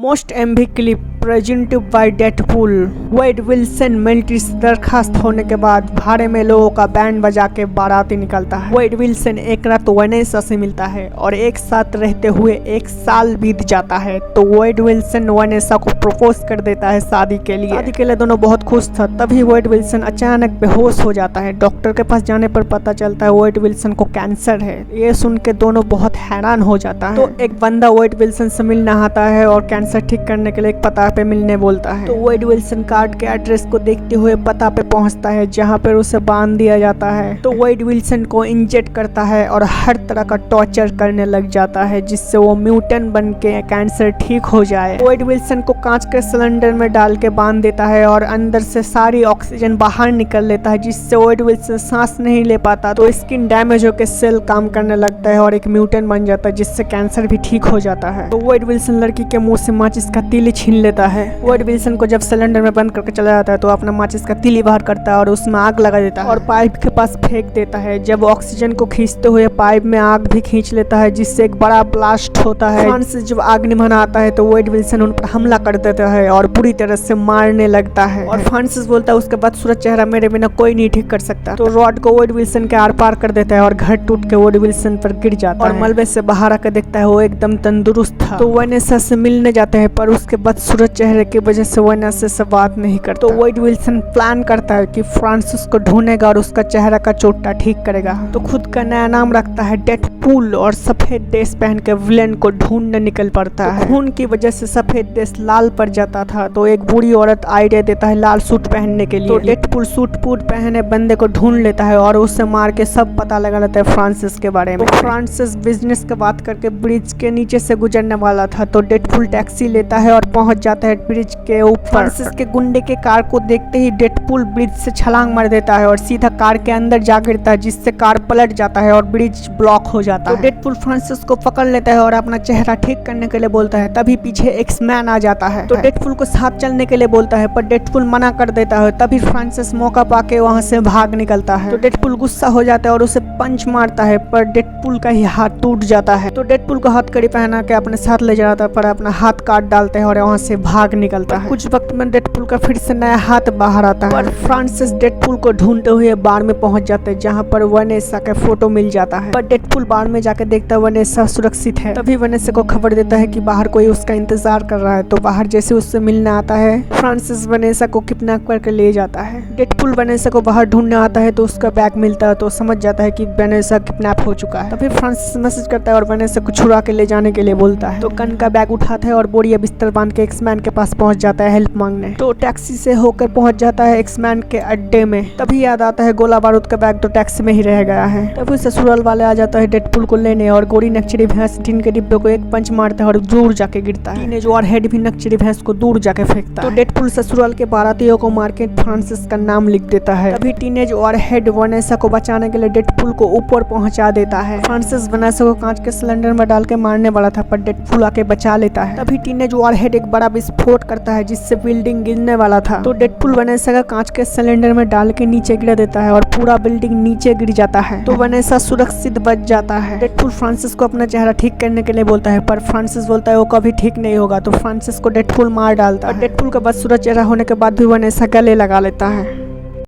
Most MV clip presented by Deadpool. Wade Wilson military से दरखास्त होने के बाद भाड़े में लोगों का बैंड बजा के बाराती निकलता है। वेड विल्सन एक रात वनेसा से मिलता है और एक साथ रहते हुए 1 साल बीत जाता है तो वेड विल्सन वनेसा को प्रपोज कर देता है शादी के लिए दोनों बहुत खुश था। तभी वेड विल्सन अचानक बेहोश हो जाता है। डॉक्टर के पास जाने पर पता चलता है वेड विल्सन को कैंसर है। ये सुन के दोनों बहुत हैरान हो जाता है। तो एक बंदा वेड विल्सन से मिलने आता है और कैंसर ठीक करने के लिए एक पता पे मिलने बोलता है। तो वेड विल्सन कार्ड के एड्रेस को देखते हुए पता पे पहुंचता है जहां पर उसे बांध दिया जाता है। तो वेड विल्सन को इंजेक्ट करता है और हर तरह का टॉर्चर करने लग जाता है जिससे वो म्यूटेंट बन के कैंसर ठीक हो जाए। वेड विल्सन को कांच के सिलेंडर में डाल के बांध देता है और अंदर से सारी ऑक्सीजन बाहर निकल लेता है जिससे वेड विल्सन सांस नहीं ले पाता। तो स्किन डैमेज होकर सेल काम करने लगता है और एक म्यूटेंट बन जाता है जिससे कैंसर भी ठीक हो जाता है। तो वेड विल्सन लड़की के मुंह से माचिस का तीली छीन लेता है। वेड विल्सन को जब सिलेंडर में बंद करके चला जाता है तो अपना माचिस का तीली बाहर करता है और उसमें आग लगा देता है और पाइप के पास फेंक देता है। जब ऑक्सीजन को खींचते हुए पाइप में आग भी खींच लेता है जिससे एक बड़ा ब्लास्ट होता है। फ्रांसिस जब आग निभाना आता है तो वेड विल्सन उन पर हमला कर देता है और बुरी तरह से मारने लगता है और फ्रांसिस बोलता है उसके बाद सूरज चेहरा मेरे बिना कोई नहीं ठीक कर सकता। तो रॉड को वेड विल्सन के आर पार कर देता है और घर टूट के वेड विल्सन पर गिर जाता है और मलबे से बाहर आकर देखता है वो एकदम तंदुरुस्त था। तो वनेसा से मिलने जाते हैं पर उसके बाद सूरज चेहरे की वजह से वनेसा से बात नहीं करता। तो वेड विल्सन प्लान करता है कि फ्रांसिस को ढूंढेगा और उसका चेहरा का चोटा ठीक करेगा। तो खुद का नया नाम रखता है डेडपूल और सफेद ड्रेस पहन के विलेन को ढूंढने निकल पड़ता है। खून की वजह से सफेद ड्रेस लाल पड़ जाता था तो एक बूढ़ी औरत आइडिया देता है लाल सूट पहनने के लिए। तो डेडपूल सूट बूट पहने बंदे को ढूंढ लेता है और उसे मार के सब पता लगा लेता है फ्रांसिस के बारे में। तो फ्रांसिस बिजनेस की बात करके ब्रिज के नीचे से गुजरने वाला था तो डेडपूल टैक्सी लेता है और पहुंच जाता है ब्रिज के ऊपर। फ्रांसिस के गुंडे के कार को देखते ही डेडपूल ब्रिज से छलांग मार देता है और सीधा कार के अंदर जा गिरता है जिससे कार पलट जाता है और ब्रिज ब्लॉक हो जाता है। तो डेडपूल फ्रांसिस को पकड़ लेता है और अपना चेहरा ठीक करने के लिए बोलता है। तभी पीछे एक्समैन आ जाता है तो डेडपूल को साथ चलने के लिए बोलता है पर डेडपूल मना कर देता है। तभी फ्रांसिस मौका पाके वहां से भाग निकलता है। तो डेडपूल गुस्सा हो जाता है और उसे पंच मारता है पर डेडपूल का ही हाथ टूट जाता है। तो डेडपूल को हथकड़ी पहना के अपने साथ ले जाता है पर अपना हाथ काट डालते हैं और वहां से भाग निकलता है। कुछ वक्त में डेडपूल का फिर से नया हाथ बाहर आता है पर फ्रांसिस डेडपूल को ढूंढते हुए बार में पहुंच जाते हैं जहां पर वनेसा का फोटो मिल जाता है। पर डेडपूल बार में जाकर देखता है वनेसा सुरक्षित है। तभी वनेसा को खबर देता है कि बाहर कोई उसका इंतजार कर रहा है। तो बाहर जैसे उससे मिलने आता है फ्रांसिस वनेसा को किडनैप करके ले जाता है। डेडपूल वनेसा को बाहर ढूंढने आता है तो उसका बैग मिलता है तो समझ जाता है कि वनेसा किडनैप हो चुका है। तभी फ्रांसिस मैसेज करता है और वनेसा को छुड़ा के ले जाने के लिए बोलता है। तो कन का बैग उठाता है और बोरिया बिस्तर बांध के एक्समैन के पास पहुंच जाता है हेल्प मांगने। तो टैक्सी से होकर पहुंच जाता है एक्समैन के अड्डे में। तभी याद आता है गोला बारूद का बैग तो टैक्सी में ही रह गया है। तभी ससुराल वाले आ जाता है डेडपूल को लेने और गोरी नक्चरी भैंस टीन के डिब्बे को एक पंच मारता है और दूर जाके गिरता है। टीनेज वॉरहेड भी नक्चरी भैंस को दूर जाके फेंकता है। तो डेडपूल ससुराल के बारातियों को मार के फ्रांसिस का नाम लिख देता है। तभी टीनेज वॉरहेड वनेसा को बचाने के लिए डेडपूल को ऊपर पहुंचा देता है। फ्रांसिस वनेसा को कांच के सिलेंडर में डाल के मारने वाला था पर डेडपूल आके बचा लेता है। तभी टीनेज वॉरहेड एक बड़ा विस्फोट करता है जिससे बिल्डिंग गिरने वाला था। तो डेडपूल वनेसा का कांच के सिलेंडर में डाल के नीचे गिरा देता है और पूरा बिल्डिंग नीचे गिर जाता है। तो वनेसा सुरक्षित बच जाता है। डेडपूल फ्रांसिस को अपना चेहरा ठीक करने के लिए बोलता है पर फ्रांसिस बोलता है वो कभी ठीक नहीं होगा। तो फ्रांसिस को डेडपूल मार डालता है। डेडपूल का बस सूरज चेहरा होने के बाद भी वनेसा गले लगा लेता है।